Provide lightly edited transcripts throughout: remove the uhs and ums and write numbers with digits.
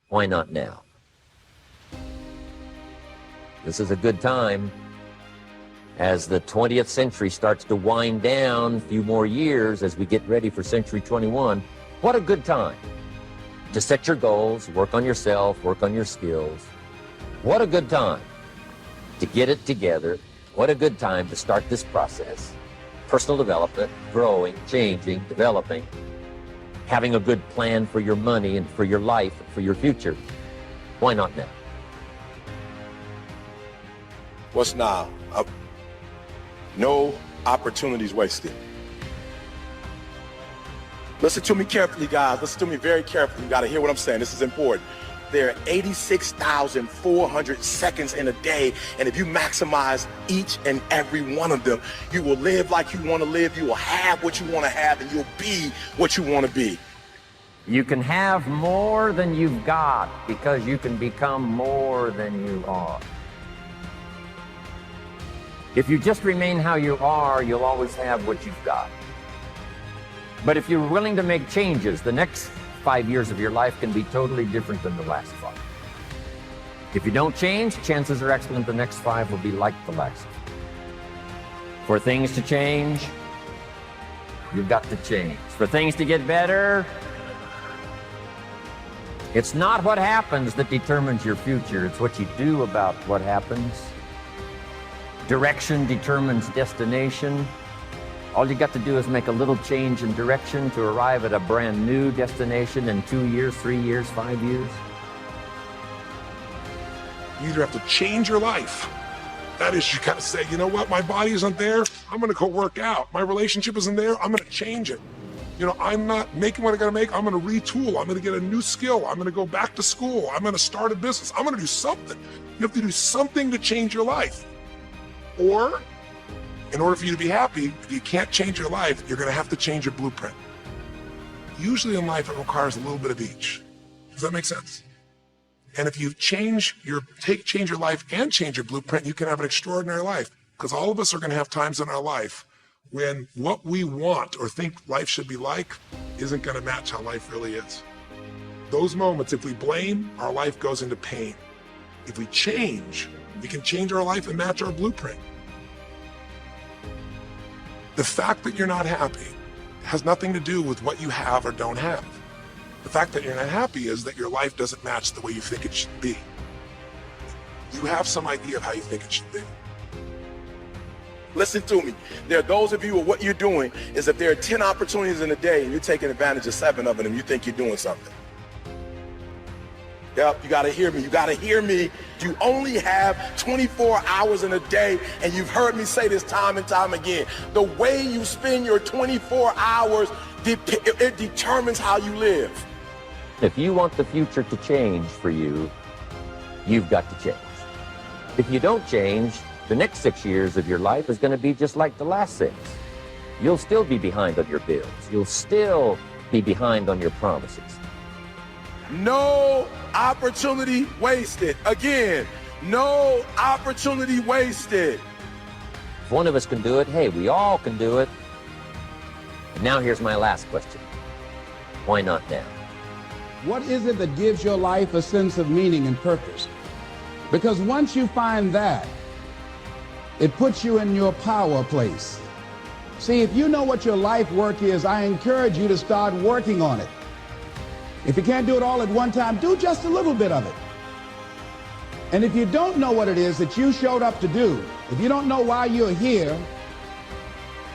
Why not now? This is a good time. As the 20th century starts to wind down, a few more years as we get ready for century 21, what a good time to set your goals, work on yourself, work on your skills. What a good time to get it together. What a good time to start this process. Personal development, growing, changing, developing, having a good plan for your money and for your life, and for your future. Why not now? What's now? No opportunities wasted. Listen to me carefully, guys. Listen to me very carefully. You got to hear what I'm saying. This is important. There are 86,400 seconds in a day, and if you maximize each and every one of them, you will live like you want to live, you will have what you want to have, and you'll be what you want to be. You can have more than you've got because you can become more than you are. If you just remain how you are, you'll always have what you've got. But if you're willing to make changes, the next 5 years of your life can be totally different than the last 5. If you don't change, chances are excellent the next 5 will be like the last. For things to change, you've got to change. For things to get better, it's not what happens that determines your future, it's what you do about what happens. Direction determines destination. All you got to do is make a little change in direction to arrive at a brand new destination in 2 years, 3 years, 5 years. You either have to change your life. That is, you gotta say, you know what, my body isn't there, I'm gonna go work out. My relationship isn't there, I'm gonna change it. You know, I'm not making what I gotta make, I'm gonna retool, I'm gonna get a new skill, I'm gonna go back to school, I'm gonna start a business, I'm gonna do something. You have to do something to change your life. Or, in order for you to be happy, if you can't change your life, you're gonna have to change your blueprint. Usually in life, it requires a little bit of each. Does that make sense? And if you change your life and change your blueprint, you can have an extraordinary life. Because all of us are gonna have times in our life when what we want or think life should be like isn't gonna match how life really is. Those moments, if we blame, our life goes into pain. If we change, we can change our life and match our blueprint. The fact that you're not happy has nothing to do with what you have or don't have. The fact that you're not happy is that your life doesn't match the way you think it should be. You have some idea of how you think it should be. Listen to me. There are those of you who what you're doing is if there are 10 opportunities in a day and you're taking advantage of 7 of them and you think you're doing something. Yep, you gotta hear me, you gotta hear me. You only have 24 hours in a day, and you've heard me say this time and time again. The way you spend your 24 hours, it determines how you live. If you want the future to change for you, you've got to change. If you don't change, the next 6 years of your life is gonna be just like the last 6. You'll still be behind on your bills. You'll still be behind on your promises. No opportunity wasted. Again, no opportunity wasted. If one of us can do it, hey, we all can do it. And now here's my last question. Why not now? What is it that gives your life a sense of meaning and purpose? Because once you find that, it puts you in your power place. See, if you know what your life work is, I encourage you to start working on it. If you can't do it all at one time, do just a little bit of it. And if you don't know what it is that you showed up to do, if you don't know why you're here,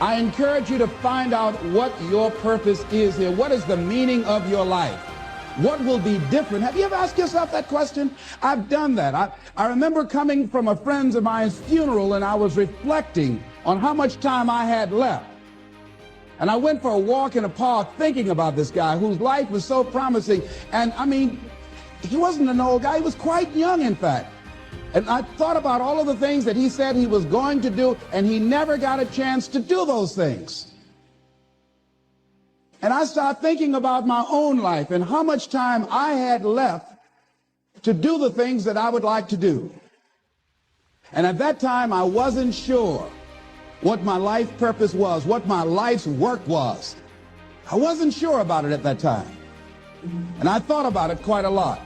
I encourage you to find out what your purpose is here. What is the meaning of your life? What will be different? Have you ever asked yourself that question? I've done that. I remember coming from a friend of mine's funeral, and I was reflecting on how much time I had left. And I went for a walk in a park thinking about this guy whose life was so promising. And I mean, he wasn't an old guy, he was quite young, in fact. And I thought about all of the things that he said he was going to do, and he never got a chance to do those things. And I started thinking about my own life and how much time I had left to do the things that I would like to do. And at that time, I wasn't sure what my life purpose was, what my life's work was. I wasn't sure about it at that time. And I thought about it quite a lot.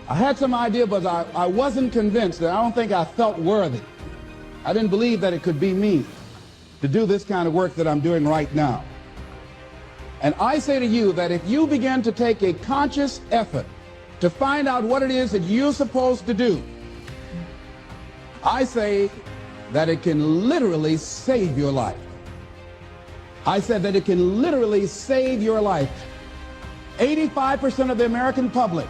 I had some idea, but I wasn't convinced. And I don't think I felt worthy. I didn't believe that it could be me to do this kind of work that I'm doing right now. And I say to you that if you begin to take a conscious effort to find out what it is that you're supposed to do, I say that it can literally save your life. I said that it can literally save your life. 85% of the American public,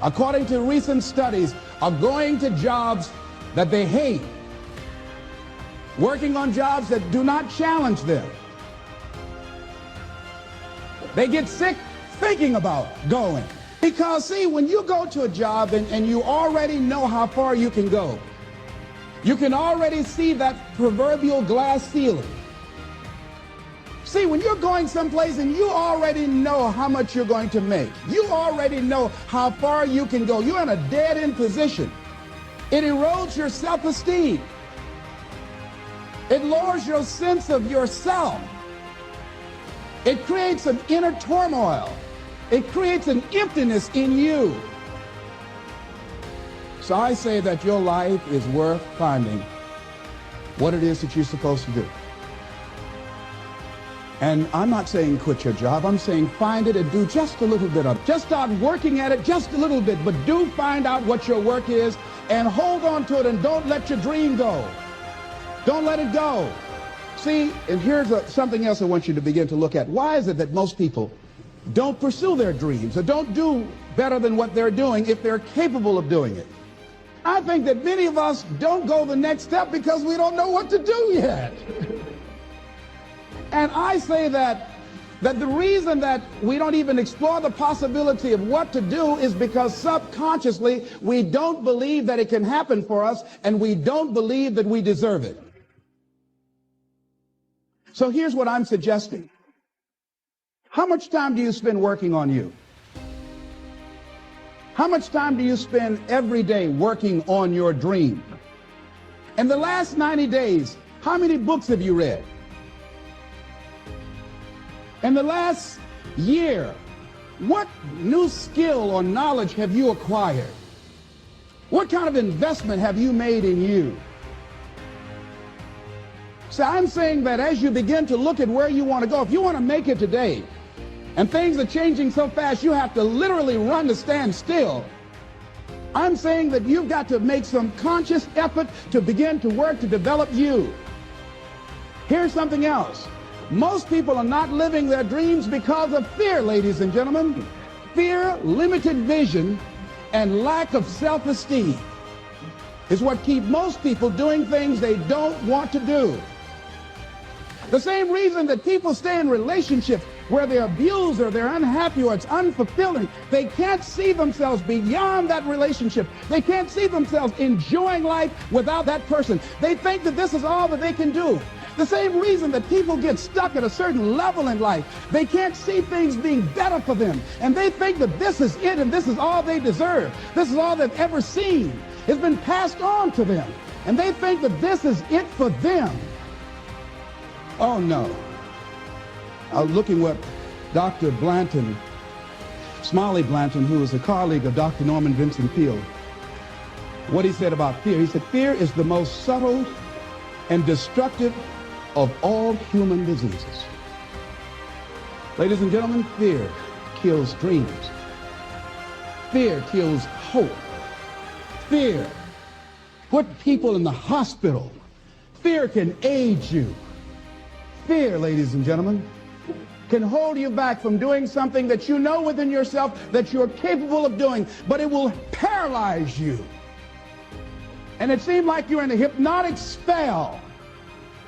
according to recent studies, are going to jobs that they hate, working on jobs that do not challenge them. They get sick thinking about going. Because, see, when you go to a job and you already know how far you can go, you can already see that proverbial glass ceiling. See, when you're going someplace and you already know how much you're going to make, you already know how far you can go, you're in a dead-end position. It erodes your self-esteem. It lowers your sense of yourself. It creates an inner turmoil. It creates an emptiness in you. So I say that your life is worth finding what it is that you're supposed to do. And I'm not saying quit your job. I'm saying find it and do just a little bit of it. Just start working at it just a little bit, but do find out what your work is and hold on to it and don't let your dream go. Don't let it go. See, and here's something else I want you to begin to look at. Why is it that most people don't pursue their dreams or don't do better than what they're doing if they're capable of doing it? I think that many of us don't go the next step because we don't know what to do yet. And I say that the reason that we don't even explore the possibility of what to do is because subconsciously we don't believe that it can happen for us and we don't believe that we deserve it. So here's what I'm suggesting. How much time do you spend working on you? How much time do you spend every day working on your dream? In the last 90 days, how many books have you read? In the last year, what new skill or knowledge have you acquired? What kind of investment have you made in you? So I'm saying that as you begin to look at where you want to go, if you want to make it today, and things are changing so fast, you have to literally run to stand still. I'm saying that you've got to make some conscious effort to begin to work to develop you. Here's something else. Most people are not living their dreams because of fear, ladies and gentlemen. Fear, limited vision, and lack of self-esteem is what keep most people doing things they don't want to do. The same reason that people stay in relationships where they're abused or they're unhappy or it's unfulfilling, they can't see themselves beyond that relationship. They can't see themselves enjoying life without that person. They think that this is all that they can do. The same reason that people get stuck at a certain level in life, they can't see things being better for them. And they think that this is it and this is all they deserve. This is all they've ever seen. It's been passed on to them. And they think that this is it for them. Oh no. I was looking what Dr. Blanton, Smiley Blanton, who was a colleague of Dr. Norman Vincent Peale, what he said about fear. He said, fear is the most subtle and destructive of all human diseases. Ladies and gentlemen, fear kills dreams. Fear kills hope. Fear put people in the hospital. Fear can age you. Fear, ladies and gentlemen, can hold you back from doing something that you know within yourself that you're capable of doing, but it will paralyze you. And it seemed like you're in a hypnotic spell.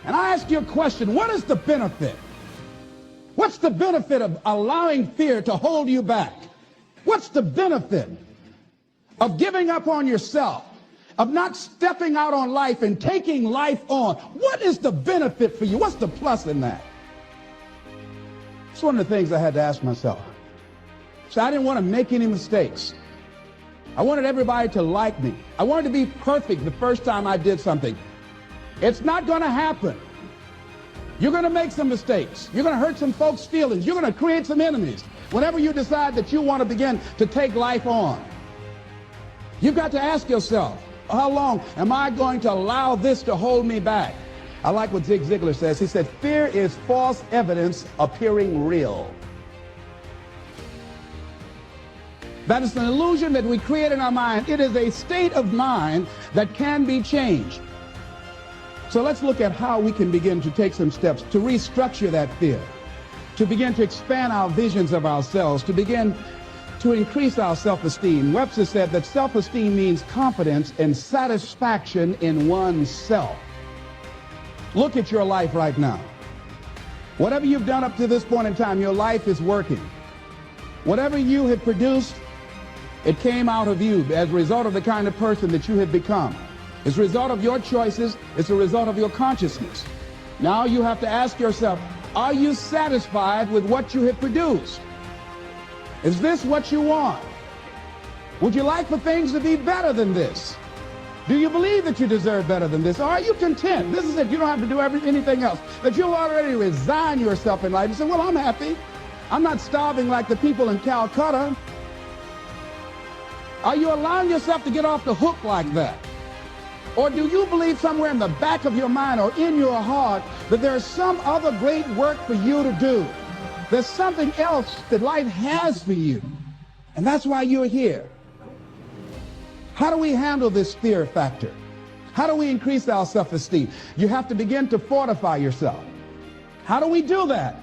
And I ask you a question, what is the benefit? What's the benefit of allowing fear to hold you back? What's the benefit of giving up on yourself, of not stepping out on life and taking life on? What is the benefit for you? What's the plus in that? It's one of the things I had to ask myself. So I didn't want to make any mistakes. I wanted everybody to like me. I wanted to be perfect the first time I did something. It's not going to happen. You're going to make some mistakes. You're going to hurt some folks' feelings. You're going to create some enemies whenever you decide that you want to begin to take life on. You've got to ask yourself, how long am I going to allow this to hold me back? I like what Zig Ziglar says. He said, fear is false evidence appearing real. That is an illusion that we create in our mind. It is a state of mind that can be changed. So let's look at how we can begin to take some steps to restructure that fear, to begin to expand our visions of ourselves, to begin to increase our self-esteem. Webster said that self-esteem means confidence and satisfaction in oneself. Look at your life right now. Whatever you've done up to this point in time, your life is working. Whatever you have produced, it came out of you as a result of the kind of person that you have become. It's a result of your choices. It's a result of your consciousness. Now you have to ask yourself, are you satisfied with what you have produced? Is this what you want? Would you like for things to be better than this? Do you believe that you deserve better than this? Or are you content? This is it. You don't have to do anything else. That you'll already resign yourself in life and say, well, I'm happy. I'm not starving like the people in Calcutta. Are you allowing yourself to get off the hook like that? Or do you believe somewhere in the back of your mind or in your heart that there's some other great work for you to do? There's something else that life has for you. And that's why you're here. How do we handle this fear factor? How do we increase our self-esteem? You have to begin to fortify yourself. How do we do that?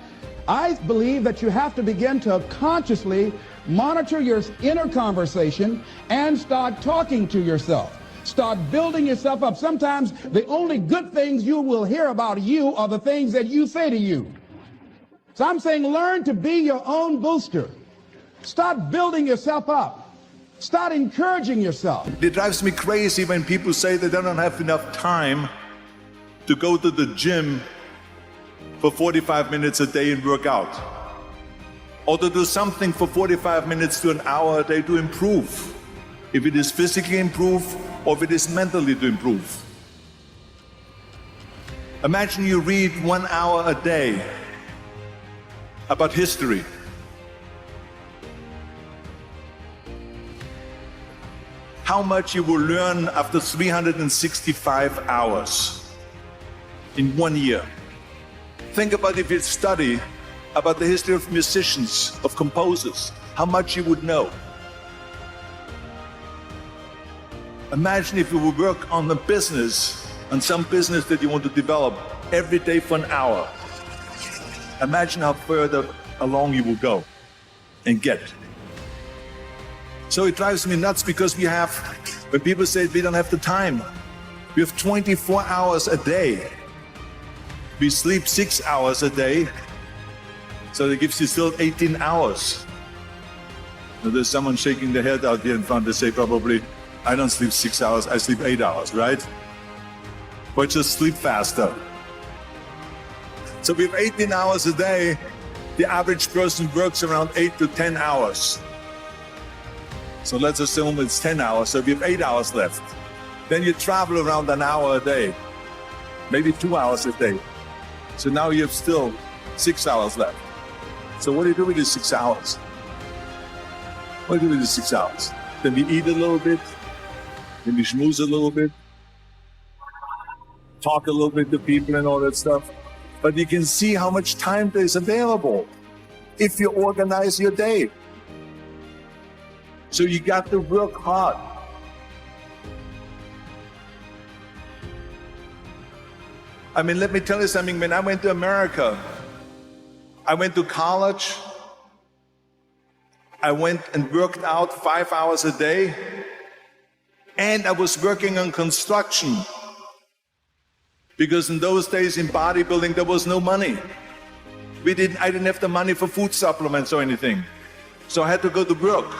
I believe that you have to begin to consciously monitor your inner conversation and start talking to yourself. Start building yourself up. Sometimes the only good things you will hear about you are the things that you say to you. So I'm saying learn to be your own booster. Start building yourself up. Start encouraging yourself. It drives me crazy when people say that they don't have enough time to go to the gym for 45 minutes a day and work out, or to do something for 45 minutes to an hour a day to improve, if it is physically improve or if it is mentally to improve. Imagine you read 1 hour a day about history. How much you will learn after 365 hours in 1 year. Think about if you study about the history of musicians, of composers, how much you would know. Imagine if you would work on a business, on some business that you want to develop every day for an hour. Imagine how further along you will go and get. So it drives me nuts because we have, when people say we don't have the time, we have 24 hours a day. We sleep 6 hours a day, so that gives you still 18 hours. Now there's someone shaking their head out here in front to say probably, I don't sleep 6 hours, I sleep 8 hours, right? But just sleep faster. So we have 18 hours a day. The average person works around 8 to 10 hours. So let's assume it's 10 hours, so we have 8 hours left. Then you travel around an hour a day, maybe 2 hours a day. So now you have still 6 hours left. So what do you do with these 6 hours? What do you do with these 6 hours? Then we eat a little bit, then we schmooze a little bit, talk a little bit to people and all that stuff. But you can see how much time there is available if you organize your day. So you got to work hard. I mean, let me tell you something. When I went to America, I went to college. I went and worked out 5 hours a day. And I was working on construction. Because in those days in bodybuilding, there was no money. I didn't have the money for food supplements or anything. So I had to go to work.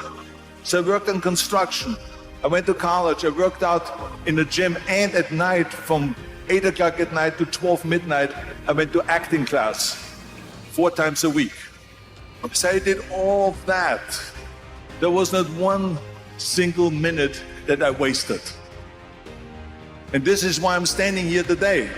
So I worked on construction. I went to college. I worked out in the gym, and at night from 8 o'clock at night to 12 midnight, I went to acting class 4 times a week. So I did all of that. There was not one single minute that I wasted. And this is why I'm standing here today.